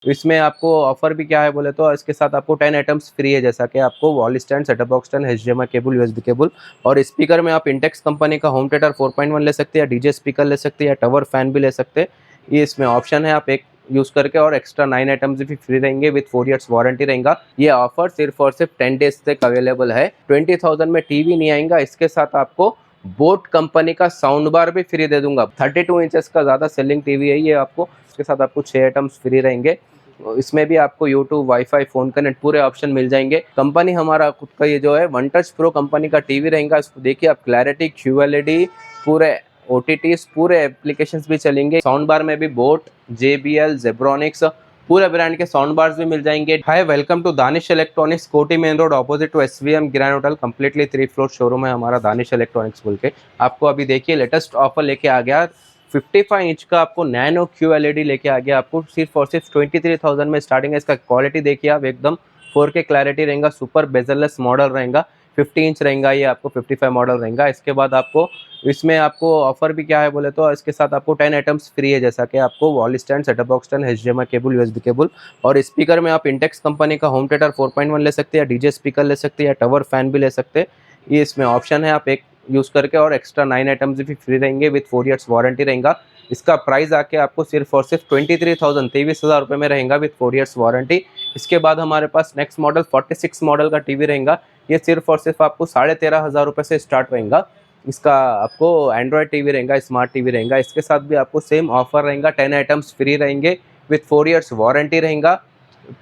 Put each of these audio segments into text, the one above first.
इसमें आपको ऑफर भी क्या है बोले तो इसके साथ आपको 10 आइटम्स फ्री है, जैसा कि आपको wall stand, setup box stand, HDMI cable, USB cable और स्पीकर में आप इंटेक्स कंपनी का होम थिएटर 4.1 ले सकते हैं, डीजे स्पीकर ले सकते हैं या टवर फैन भी ले सकते हैं। ये इसमें ऑप्शन है, आप एक यूज करके और एक्स्ट्रा 9 आइटम्स भी फ्री रहेंगे विद 4 इयर्स वारंटी रहेगा। ये ऑफर सिर्फ और सिर्फ 10 डेज तक अवेलेबल है। 20,000 में टीवी नहीं आएगा, इसके साथ आपको बोट कंपनी का साउंड बार भी फ्री दे दूंगा। 32 इंचेस का ज्यादा सेलिंग टीवी है ये आपको। इसके साथ आपको 6 आइटम्स फ्री रहेंगे। इसमें भी आपको यूट्यूब, वाईफाई, फोन कनेक्ट पूरे ऑप्शन मिल जाएंगे। कंपनी हमारा खुद का ये जो है वन टच प्रो कंपनी का टीवी रहेगा। इसको देखिए आप, क्लैरिटी, QLED, पूरे OTTs, पूरे एप्लीकेशंस भी चलेंगे। साउंड बार में भी बोट, JBL, जेब्रॉनिक्स पूरे ब्रांड के साउंड बार्स भी मिल जाएंगे। Hi, welcome to Danish electronics, Koti main road opposite to SVM grand hotel. Completely 3 floor showroom है हमारा दानिश इलेक्ट्रॉनिक्स बोल के। आपको अभी देखिए लेटेस्ट ऑफर लेके आ गया। 55 इंच का आपको नैनो QLED लेके आ गया। आपको सिर्फ और सिर्फ 23,000 में स्टार्टिंग है। इसका क्वालिटी देखिए आप, एकदम 4K क्लैरिटी रहेगा, सुपर बेजरलेस मॉडल रहेगा। 50 इंच रहेगा, ये आपको 55 मॉडल रहेगा। इसके बाद आपको इसमें आपको ऑफर भी क्या है बोले तो इसके साथ आपको 10 आइटम्स फ्री है, जैसा कि आपको wall stand, setup box stand, HDMI cable, USB cable और स्पीकर में आप इंटेक्स कंपनी का होम थिएटर 4.1 ले सकते हैं, डीजे स्पीकर ले सकते हैं या टवर फैन भी ले सकते हैं। ये इसमें ऑप्शन है, आप एक यूज करके और एक्स्ट्रा 9 आइटम्स भी फ्री रहेंगे विद 4 इयर्स वारंटी रहेगा। इसका प्राइस आके आपको सिर्फ और सिर्फ 23,000, 23,000 रुपये में रहेगा विद 4 इयर्स वारंटी। इसके बाद हमारे पास नेक्स्ट मॉडल 46 मॉडल का टीवी रहेगा। ये सिर्फ और सिर्फ आपको 13,500 रुपये से स्टार्ट रहेगा। इसका आपको एंड्रॉयड टीवी रहेगा, स्मार्ट टीवी रहेगा। इसके साथ भी आपको सेम ऑफर रहेगा, 10 आइटम्स फ्री रहेंगे विथ 4 इयर्स वारंटी रहेगा।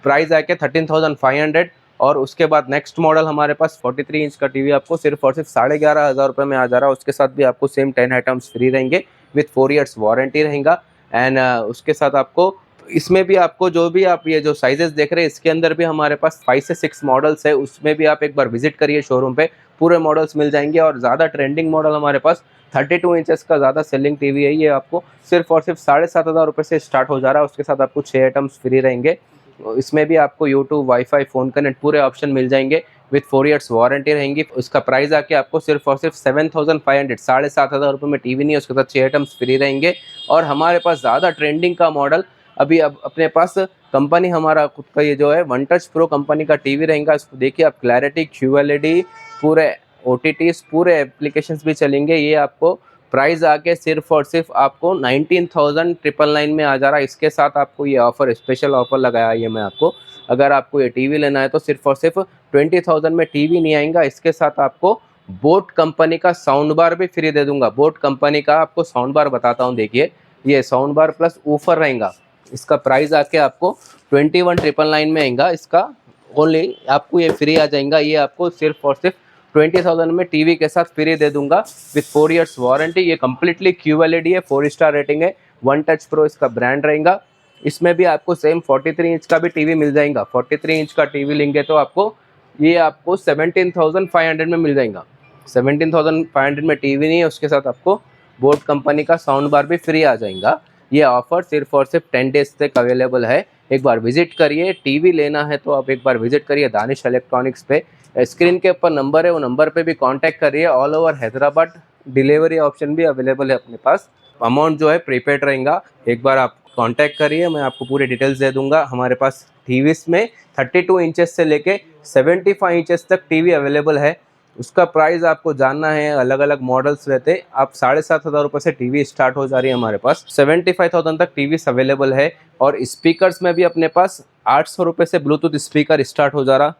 प्राइस आके 13,500। और उसके बाद नेक्स्ट मॉडल हमारे पास 43 इंच का टीवी आपको सिर्फ और सिर्फ 11,500 रुपये में आ जा रहा है। उसके साथ भी आपको सेम 10 आइटम्स फ्री रहेंगे विथ 4 इयर्स वारंटी रहेगा। एंड उसके साथ आपको इसमें भी आपको जो भी आप ये जो साइजेस देख रहे हैं, इसके अंदर भी हमारे पास 5 से 6 मॉडल्स है। उसमें भी आप एक बार विजिट करिए शोरूम पे, पूरे मॉडल्स मिल जाएंगे। और ज़्यादा ट्रेंडिंग मॉडल हमारे पास 32 इंचेस का ज़्यादा सेलिंग टीवी है। ये आपको सिर्फ और सिर्फ 7,500 रुपये से स्टार्ट हो जा रहा है। उसके साथ आपको 6 आइटम्स फ्री रहेंगे। इसमें भी आपको यूट्यूब, वाईफाई, फोन कनेक्ट पूरे ऑप्शन मिल जाएंगे विथ 4 इयर्स वारंटी रहेंगी। उसका प्राइस आके आपको सिर्फ और सिर्फ 7,500, 7,500 रुपये में टीवी नहीं है, उसके साथ 6 आइटम्स फ्री रहेंगे। और हमारे पास ज़्यादा ट्रेंडिंग का मॉडल अभी अब अपने पास कंपनी हमारा खुद का ये जो है वन टच प्रो कंपनी का टीवी रहेगा। इसको देखिए आप, क्लैरिटी, QLED, पूरे OTTs, पूरे एप्लीकेशंस भी चलेंगे। ये आपको प्राइस आके सिर्फ और सिर्फ आपको 19,999 में आ जा रहा है। इसके साथ आपको ये ऑफर, स्पेशल ऑफर लगाया है ये मैं आपको। अगर आपको ये टीवी लेना है तो सिर्फ और सिर्फ 20,000 में टीवी नहीं आएगा, इसके साथ आपको बोट कंपनी का साउंड बार भी फ्री दे दूंगा। बोट कंपनी का आपको साउंड बार बताता हूँ, देखिए ये साउंड बार प्लस ऊफर रहेगा। इसका प्राइस आके आपको 21,999 में आएगा। इसका ओनली आपको ये फ्री आ जाएगा। ये आपको सिर्फ और सिर्फ 20,000 में टीवी के साथ फ्री दे दूंगा विथ 4 इयर्स वारंटी। ये कम्प्लीटली QLED है, 4 स्टार रेटिंग है, वन टच प्रो इसका ब्रांड रहेगा। इसमेमें भी आपको सेम 43 इंच का भी टीवी मिल जाएगा। 43 इंच का टीवी लेंगे तो आपको ये आपको 17,500 में मिल जाएगा। 17,500 में टीवी नहीं है, उसके साथ आपको बोट कंपनी का साउंड बार भी फ्री आ जाएगा। ये ऑफर सिर्फ और सिर्फ 10 डेज तक अवेलेबल है। एक बार विजिट करिए। टीवी लेना है तो आप एक बार विजिट करिए दानिश इलेक्ट्रॉनिक्स पे। स्क्रीन के ऊपर नंबर है, वो नंबर पे भी कांटेक्ट करिए। All over Hyderabad delivery option भी अवेलेबल है अपने पास। अमाउंट जो है प्रीपेड रहेगा। एक बार आप कांटेक्ट करिए, मैं आपको पूरी डिटेल्स दे दूंगा। हमारे पास टीवीज में 32 इंचेस से लेके 75 इंचेस तक टीवी अवेलेबल है। उसका प्राइस आपको जानना है, अलग अलग मॉडल्स रहते। आप 7,500 रुपये से टीवी स्टार्ट हो जा रही है हमारे पास। 75,000 तक टीवी अवेलेबल है। और स्पीकर्स में भी अपने पास 800 रुपये से ब्लूटूथ स्पीकर स्टार्ट हो जा रहा।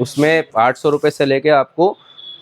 उसमें 800 रुपये से लेके आपको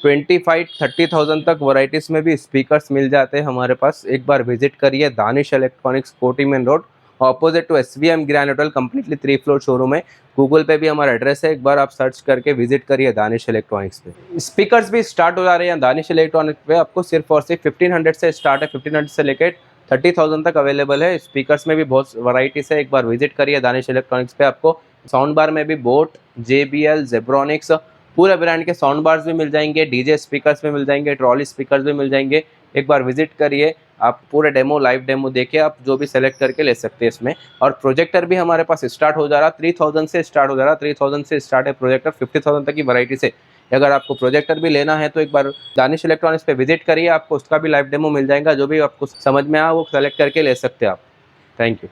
25-30,000 तक वैरायटीज़ में भी स्पीकर्स मिल जाते हैं हमारे पास। एक बार विजिट करिए Danish electronics, Koti main road opposite to SVM grand hotel. Completely 3 floor showroom है। गूगल पे भी हमारा एड्रेस है, एक बार आप सर्च करके विजिट करिए दानिश इलेक्ट्रॉनिक्स पे। स्पीकर्स भी स्टार्ट हो जा रहे हैं दानिश इलेक्ट्रॉनिक्स पे। आपको सिर्फ और सिर्फ 1500 से स्टार्ट है, 1500 से लेकर 30,000 तक अवेलेबल है। स्पीकर्स में भी बहुत वैरायटीज है, एक बार विजिट करिए दानिश इलेक्ट्रॉनिक्स पे। आपको साउंड बार में भी बोट, JBL, जेब्रॉनिक्स पूरे ब्रांड के साउंड बार्स भी मिल जाएंगे। डीजे स्पीकर्स भी मिल जाएंगे, ट्रॉली स्पीकर्स भी मिल जाएंगे। एक बार विजिट करिए, आप पूरे डेमो, लाइव डेमो देके आप जो भी सेलेक्ट करके ले सकते हैं इसमें। और प्रोजेक्टर भी हमारे पास स्टार्ट हो जा रहा, 3,000 से स्टार्ट हो जा रहा। 3,000 से स्टार्ट है प्रोजेक्टर, 50,000 तक की वैरायटी से। अगर आपको प्रोजेक्टर भी लेना है तो एक बार दानिश इलेक्ट्रॉनिक्स पे विजिट करिए, आपको उसका भी लाइव डेमो मिल जाएगा। जो भी आपको समझ में आए वो सेलेक्ट करके ले सकते हैं आप। Thank you.